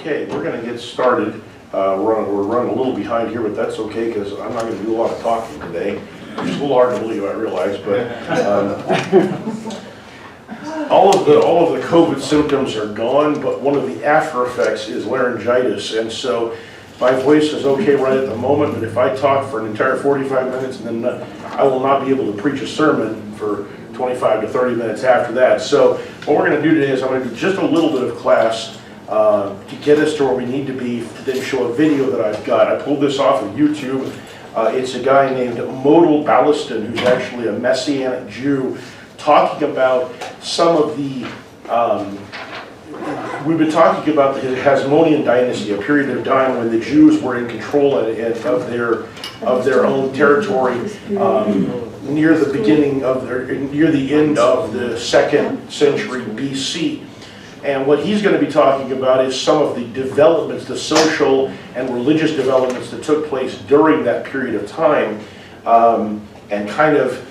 Okay, we're going to get started. We're running a little behind here, but that's okay because I'm not going to do a lot of talking today. It's a little hard to believe, I realize, but all of the COVID symptoms are gone, but one of the after effects is laryngitis, and so my voice is okay right at the moment, but if I talk for an entire 45 minutes, then I will not be able to preach a sermon for 25 to 30 minutes after that. So what we're going to do today is I'm going to do just a little bit of class to get us to where we need to be, to then show a video that I've got. I pulled this off of YouTube. It's a guy named Mottel Baleston, who's actually a Messianic Jew, talking about some of the, we've been talking about the Hasmonean Dynasty, a period of time when the Jews were in control of their own territory near the beginning of near the end of the 2nd century BC. And what he's going to be talking about is some of the developments, the social and religious developments that took place during that period of time, and kind of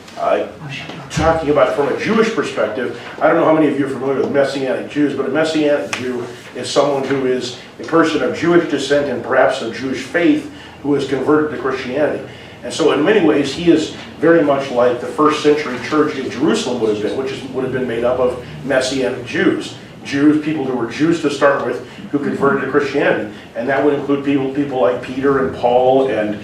talking about it from a Jewish perspective. I don't know how many of you are familiar with Messianic Jews, but a Messianic Jew is someone who is a person of Jewish descent and perhaps of Jewish faith who is converted to Christianity. And so in many ways, he is very much like the 1st century church in Jerusalem would have been, which would have been made up of Messianic Jews. People who were Jews to start with, who converted to Christianity. And that would include people like Peter and Paul and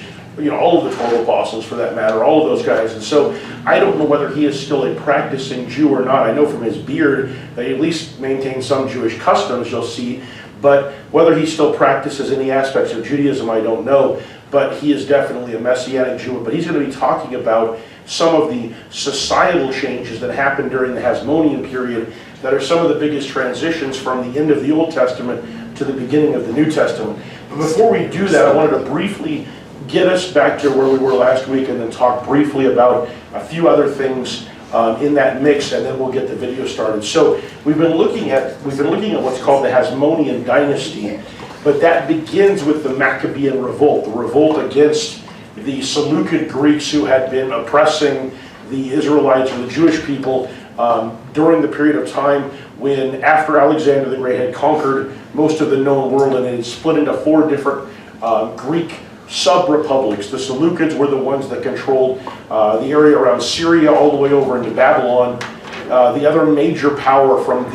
all of the 12 apostles for that matter, all of those guys. And so I don't know whether he is still a practicing Jew or not. I know from his beard that he at least maintains some Jewish customs, you'll see. But whether he still practices any aspects of Judaism, I don't know. But he is definitely a Messianic Jew. But he's going to be talking about some of the societal changes that happened during the Hasmonean period that are some of the biggest transitions from the end of the Old Testament to the beginning of the New Testament. But before we do that, I wanted to briefly get us back to where we were last week and then talk briefly about a few other things in that mix, and then we'll get the video started. So we've been looking at what's called the Hasmonean Dynasty, but that begins with the Maccabean Revolt, the revolt against the Seleucid Greeks who had been oppressing the Israelites or the Jewish people during the period of time when, after Alexander the Great had conquered most of the known world and it had split into 4 different Greek sub-republics. The Seleucids were the ones that controlled the area around Syria all the way over into Babylon. The other major power from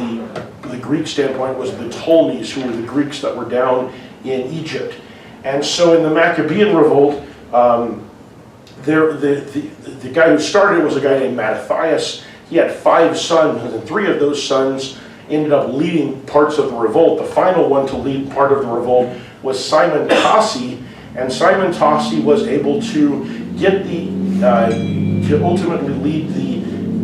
the Greek standpoint was the Ptolemies, who were the Greeks that were down in Egypt. And so in the Maccabean Revolt, the guy who started was a guy named Mattathias. He had 5 sons, and 3 of those sons ended up leading parts of the revolt. The final one to lead part of the revolt was Simon Tassi, and Simon Tassi was able to get to ultimately lead the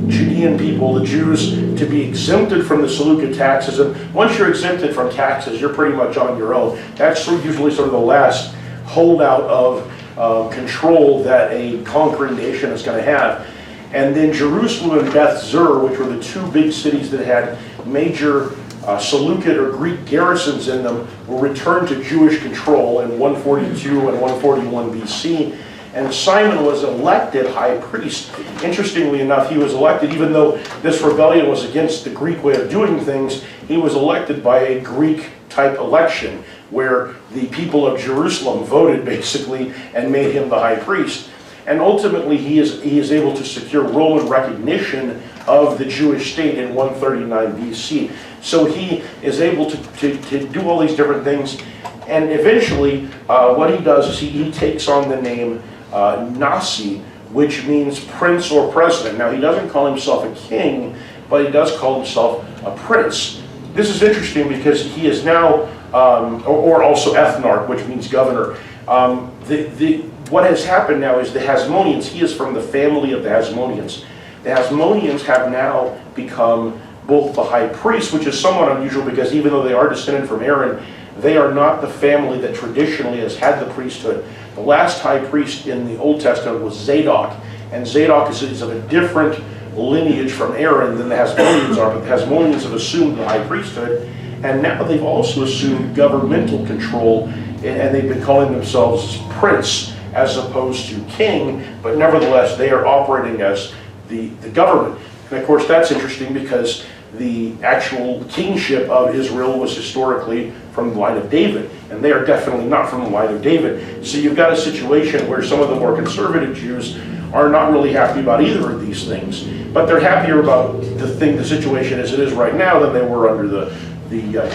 Judean people, the Jews, to be exempted from the Seleucid taxes. And once you're exempted from taxes, you're pretty much on your own. That's usually sort of the last holdout of control that a conquering nation is going to have. And then Jerusalem and Beth Zur, which were the 2 big cities that had major Seleucid or Greek garrisons in them, were returned to Jewish control in 142 and 141 BC. And Simon was elected high priest. Interestingly enough, he was elected, even though this rebellion was against the Greek way of doing things, he was elected by a Greek-type election, where the people of Jerusalem voted, basically, and made him the high priest. And ultimately, he is able to secure Roman recognition of the Jewish state in 139 BC. So he is able to do all these different things. And eventually, what he does is he takes on the name Nasi, which means prince or president. Now, he doesn't call himself a king, but he does call himself a prince. This is interesting because he is now, or also ethnarch, which means governor. What has happened now is the Hasmoneans, he is from the family of the Hasmoneans. The Hasmoneans have now become both the high priest, which is somewhat unusual because even though they are descended from Aaron, they are not the family that traditionally has had the priesthood. The last high priest in the Old Testament was Zadok, and Zadok is of a different lineage from Aaron than the Hasmoneans are, but the Hasmoneans have assumed the high priesthood, and now they've also assumed governmental control, and they've been calling themselves prince as opposed to king, but nevertheless they are operating as the government. And of course that's interesting because the actual kingship of Israel was historically from the line of David, and they are definitely not from the line of David. So you've got a situation where some of the more conservative Jews are not really happy about either of these things, but they're happier about the situation as it is right now than they were under the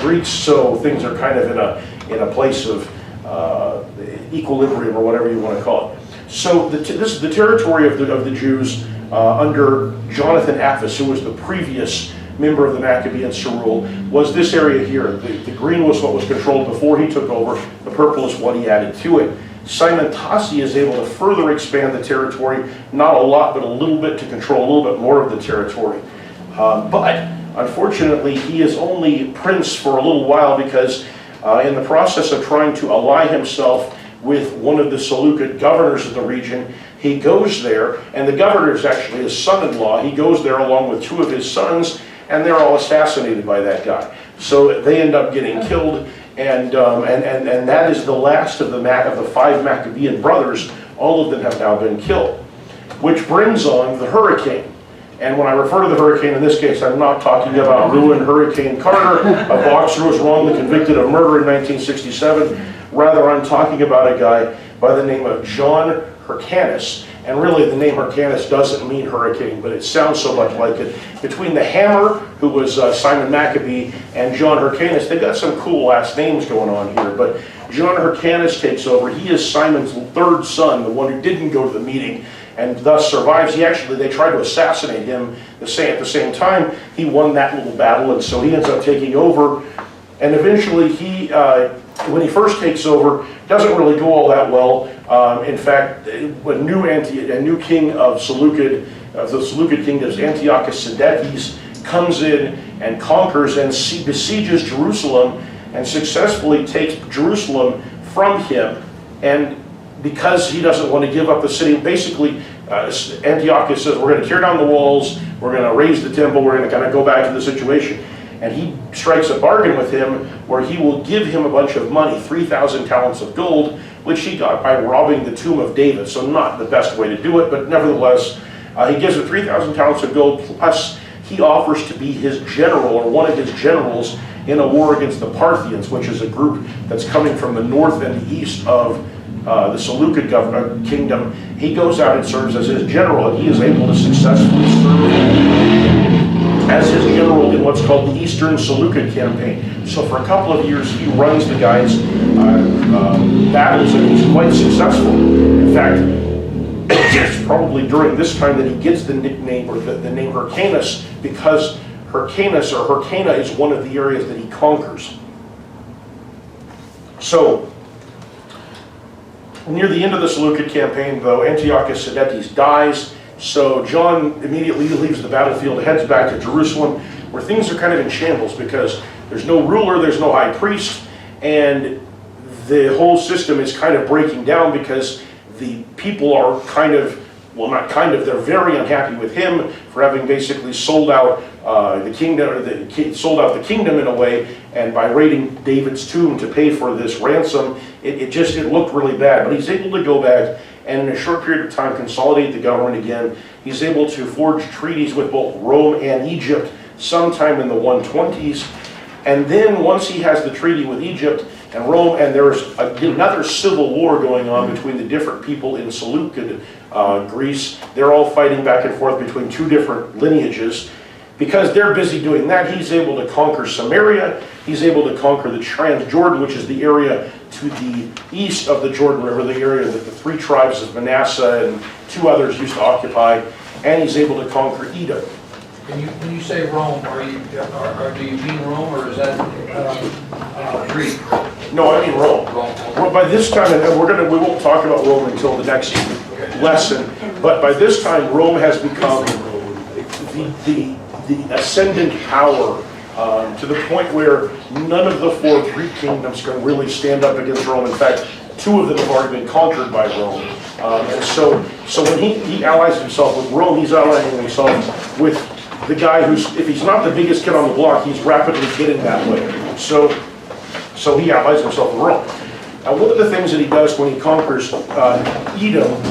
Greeks. So things are kind of in a place of equilibrium, or whatever you want to call it. So this is the territory of the Jews under Jonathan Apphus, who was the previous member of the Maccabeans to rule, was this area here. The green was what was controlled before he took over. The purple is what he added to it. Simon Tassi is able to further expand the territory, not a lot, but a little bit, to control a little bit more of the territory. But unfortunately, he is only prince for a little while, because in the process of trying to ally himself with one of the Seleucid governors of the region, he goes there, and the governor is actually his son-in-law. He goes there along with two of his sons, and they're all assassinated by that guy. So they end up getting killed, and that is the last of the five Maccabean brothers. All of them have now been killed, which brings on the hurricane. And when I refer to the hurricane in this case, I'm not talking about ruined Hurricane Carter, a boxer who was wrongly convicted of murder in 1967. Rather, I'm talking about a guy by the name of John Hyrcanus. And really, the name Hyrcanus doesn't mean hurricane, but it sounds so much like it. Between the Hammer, who was Simon Maccabee, and John Hyrcanus, they got some cool last names going on here. But John Hyrcanus takes over. He is Simon's third son, the one who didn't go to the meeting, and thus survives. They tried to assassinate him at the same time. He won that little battle, and so he ends up taking over. And eventually, when he first takes over, doesn't really go all that well. In fact, a new king of the Seleucid kingdoms, Antiochus Sidetes, comes in and conquers and besieges Jerusalem, and successfully takes Jerusalem from him. And because he doesn't want to give up the city, basically Antiochus says, we're going to tear down the walls, we're going to raise the temple, we're going to kind of go back to the situation. And he strikes a bargain with him where he will give him a bunch of money, 3,000 talents of gold, which he got by robbing the tomb of David. So not the best way to do it, but nevertheless, he gives him 3,000 talents of gold, plus he offers to be his general, or one of his generals, in a war against the Parthians, which is a group that's coming from the north and the east of the Seleucid kingdom. He goes out and serves as his general, and he is able to successfully serve as his general in what's called the Eastern Seleucid campaign. So for a couple of years, he runs the guy's battles, and he's quite successful. In fact, it's probably during this time that he gets the nickname, or the name Hyrcanus, because Hyrcanus, or Hyrcana, is one of the areas that he conquers. So, near the end of the Seleucid campaign, though, Antiochus Sidetes dies. So John immediately leaves the battlefield, heads back to Jerusalem, where things are kind of in shambles, because there's no ruler, there's no high priest, and the whole system is kind of breaking down, because the people are they're very unhappy with him for having basically sold out the kingdom in a way, and by raiding David's tomb to pay for this ransom, it looked really bad. But he's able to go back and in a short period of time consolidate the government again. He's able to forge treaties with both Rome and Egypt sometime in the 120s. And then once he has the treaty with Egypt and Rome, and there's another civil war going on between the different people in Seleucid Greece. They're all fighting back and forth between two different lineages. Because they're busy doing that, he's able to conquer Samaria. He's able to conquer the Transjordan, which is the area to the east of the Jordan River, the area that the three tribes of Manasseh and two others used to occupy. And he's able to conquer Edom. When you say Rome, do you mean Rome, or is that Greek? No, I mean Rome. Well, by this time, and we won't talk about Rome until the next lesson, but by this time, Rome has become the ascendant power to the point where none of the four Greek kingdoms can really stand up against Rome. In fact, two of them have already been conquered by Rome. And so when he allies himself with Rome, he's allying himself with the guy who's, if he's not the biggest kid on the block, he's rapidly getting that way. So he allies himself with Rome. Now, one of the things that he does when he conquers Edom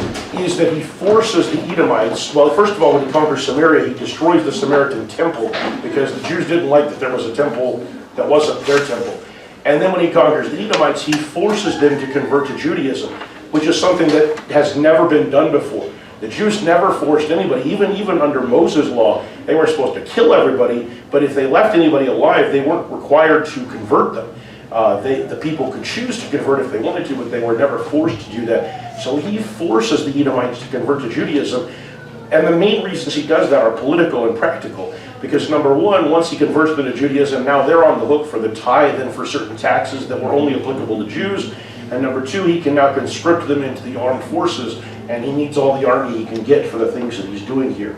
is that he forces the Edomites, well, first of all, when he conquers Samaria, he destroys the Samaritan temple because the Jews didn't like that there was a temple that wasn't their temple. And then when he conquers the Edomites, he forces them to convert to Judaism, which is something that has never been done before. The Jews never forced anybody, even under Moses' law, they were supposed to kill everybody, but if they left anybody alive, they weren't required to convert them. The people could choose to convert if they wanted to, but they were never forced to do that. So he forces the Edomites to convert to Judaism, and the main reasons he does that are political and practical. Because number one, once he converts them to Judaism, now they're on the hook for the tithe and for certain taxes that were only applicable to Jews. And number two, he can now conscript them into the armed forces, and he needs all the army he can get for the things that he's doing here.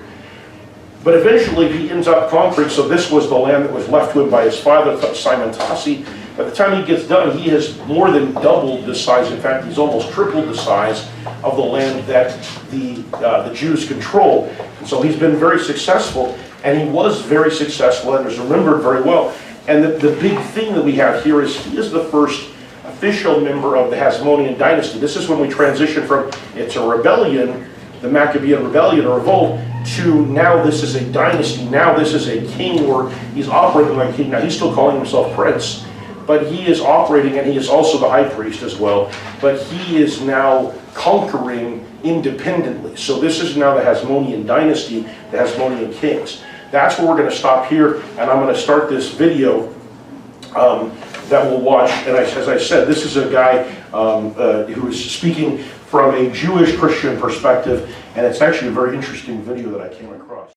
But eventually he ends up conquering, so this was the land that was left to him by his father, Simon Tassi. By the time he gets done, he has more than doubled the size. In fact, he's almost tripled the size of the land that the Jews control. And so he's been very successful, and he was very successful and is remembered very well. And the big thing that we have here is he is the first official member of the Hasmonean Dynasty. This is when we transition from it's a rebellion, the Maccabean Rebellion or Revolt, to now this is a dynasty, now this is a king, or he's operating like a king. Now he's still calling himself prince, but he is operating, and he is also the high priest as well, but he is now conquering independently. So this is now the Hasmonean Dynasty, the Hasmonean kings. That's where we're going to stop here, and I'm going to start this video that we'll watch. And as I said, this is a guy who is speaking from a Jewish Christian perspective, and it's actually a very interesting video that I came across.